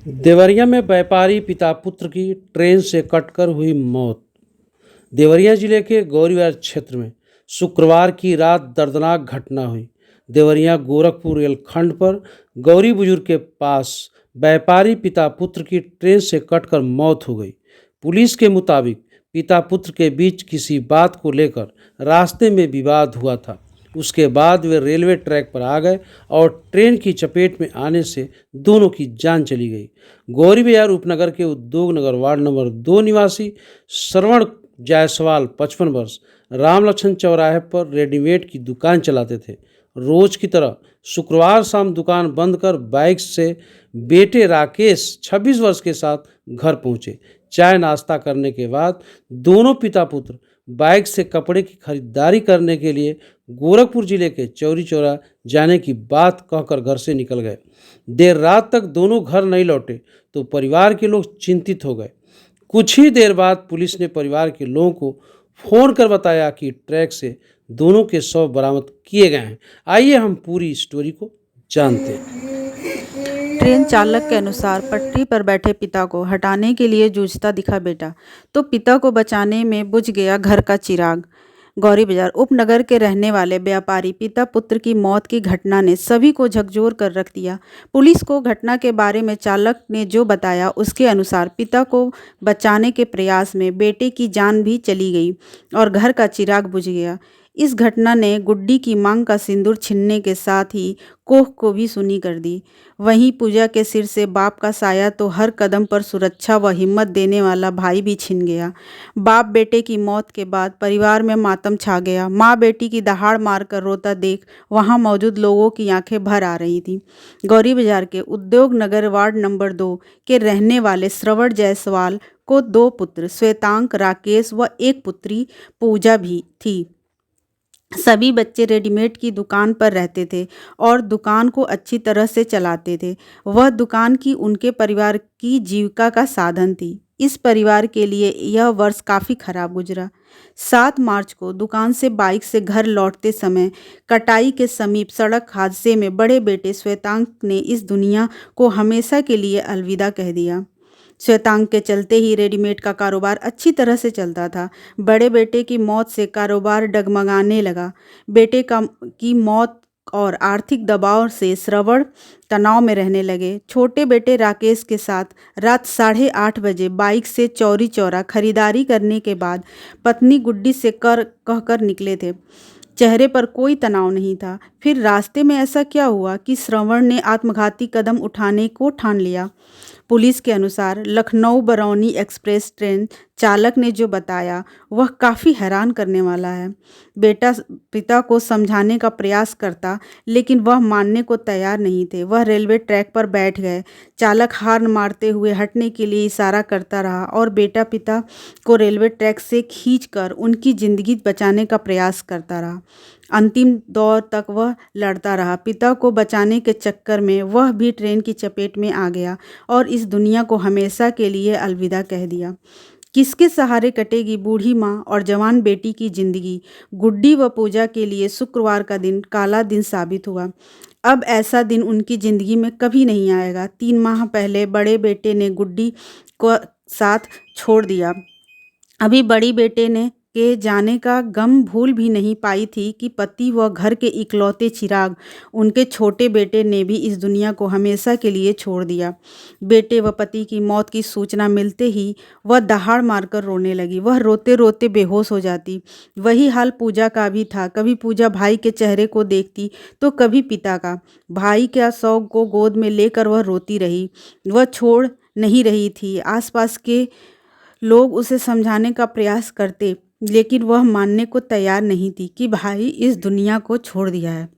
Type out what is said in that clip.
देवरिया में व्यापारी पिता पुत्र की ट्रेन से कटकर हुई मौत। देवरिया जिले के गौरीबाजार क्षेत्र में शुक्रवार की रात दर्दनाक घटना हुई। देवरिया गोरखपुर रेलखंड पर गौरी बुजुर्ग के पास व्यापारी पिता पुत्र की ट्रेन से कटकर मौत हो गई। पुलिस के मुताबिक पिता पुत्र के बीच किसी बात को लेकर रास्ते में विवाद हुआ था। उसके बाद वे रेलवे ट्रैक पर आ गए और ट्रेन की चपेट में आने से दोनों की जान चली गई। गौरी बाजार उपनगर के उद्योग नगर वार्ड नंबर 2 निवासी श्रवण जायसवाल 55 वर्ष राम लक्ष्मण चौराहे पर रेडीमेड की दुकान चलाते थे। रोज की तरह शुक्रवार शाम दुकान बंद कर बाइक से बेटे राकेश 26 वर्ष के साथ घर पहुंचे। चाय नाश्ता करने के बाद दोनों पिता पुत्र बाइक से कपड़े की खरीदारी करने के लिए गोरखपुर जिले के चौरी चौरा जाने की बात कहकर घर से निकल गए। देर रात तक दोनों घर नहीं लौटे तो परिवार के लोग चिंतित हो गए। कुछ ही देर बाद पुलिस ने परिवार के लोगों को फोन कर बताया कि ट्रैक से दोनों के शव बरामद किए गए हैं। आइए हम पूरी स्टोरी को जानते हैं। ट्रेन चालक के अनुसार पटरी पर बैठे पिता को हटाने के लिए जूझता दिखा बेटा, तो पिता को बचाने में बुझ गया घर का चिराग। गौरी बाजार उपनगर के रहने वाले व्यापारी पिता पुत्र की मौत की घटना ने सभी को झकझोर कर रख दिया। पुलिस को घटना के बारे में चालक ने जो बताया उसके अनुसार पिता को बचाने के प्रयास में बेटे की जान भी चली गई और घर का चिराग बुझ गया। इस घटना ने गुड्डी की मांग का सिंदूर छिनने के साथ ही कोख को भी सुनी कर दी। वहीं पूजा के सिर से बाप का साया तो हर कदम पर सुरक्षा व हिम्मत देने वाला भाई भी छिन गया। बाप बेटे की मौत के बाद परिवार में मातम छा गया। माँ बेटी की दहाड़ मारकर रोता देख वहां मौजूद लोगों की आंखें भर आ रही थीं। गौरी बाजार के उद्योग नगर वार्ड नंबर 2 के रहने वाले श्रवण जायसवाल को 2 पुत्र श्वेतांक, राकेश व एक पुत्री पूजा भी थी। सभी बच्चे रेडीमेड की दुकान पर रहते थे और दुकान को अच्छी तरह से चलाते थे। वह दुकान की उनके परिवार की जीविका का साधन थी। इस परिवार के लिए यह वर्ष काफ़ी खराब गुजरा। 7 मार्च को दुकान से बाइक से घर लौटते समय कटाई के समीप सड़क हादसे में बड़े बेटे श्वेतांक ने इस दुनिया को हमेशा के लिए अलविदा कह दिया। श्वेतांक के चलते ही रेडीमेड का कारोबार अच्छी तरह से चलता था। बड़े बेटे की मौत से कारोबार डगमगाने लगा। बेटे की मौत और आर्थिक दबाव से श्रवण तनाव में रहने लगे। छोटे बेटे राकेश के साथ रात 8:30 बजे बाइक से चौरी चौरा खरीदारी करने के बाद पत्नी गुड्डी से कहकर निकले थे। चेहरे पर कोई तनाव नहीं था। फिर रास्ते में ऐसा क्या हुआ कि श्रवण ने आत्मघाती कदम उठाने को ठान लिया। पुलिस के अनुसार लखनऊ बरौनी एक्सप्रेस ट्रेन चालक ने जो बताया वह काफ़ी हैरान करने वाला है। बेटा पिता को समझाने का प्रयास करता लेकिन वह मानने को तैयार नहीं थे। वह रेलवे ट्रैक पर बैठ गए। चालक हार्न मारते हुए हटने के लिए इशारा करता रहा और बेटा पिता को रेलवे ट्रैक से खींचकर उनकी ज़िंदगी बचाने का प्रयास करता रहा। अंतिम दौर तक वह लड़ता रहा। पिता को बचाने के चक्कर में वह भी ट्रेन की चपेट में आ गया और इस दुनिया को हमेशा के लिए अलविदा कह दिया। किसके सहारे कटेगी बूढ़ी माँ और जवान बेटी की जिंदगी? गुड्डी व पूजा के लिए शुक्रवार का दिन काला दिन साबित हुआ। अब ऐसा दिन उनकी ज़िंदगी में कभी नहीं आएगा। 3 माह पहले बड़े बेटे ने गुड्डी को साथ छोड़ दिया। अभी बड़ी बेटे ने के जाने का गम भूल भी नहीं पाई थी कि पति व घर के इकलौते चिराग उनके छोटे बेटे ने भी इस दुनिया को हमेशा के लिए छोड़ दिया। बेटे व पति की मौत की सूचना मिलते ही वह दहाड़ मारकर रोने लगी। वह रोते रोते बेहोश हो जाती। वही हाल पूजा का भी था। कभी पूजा भाई के चेहरे को देखती तो कभी पिता का। भाई के शव को गोद में लेकर वह रोती रही। वह छोड़ नहीं रही थी। आसपास के लोग उसे समझाने का प्रयास करते लेकिन वह मानने को तैयार नहीं थी कि भाई इस दुनिया को छोड़ दिया है।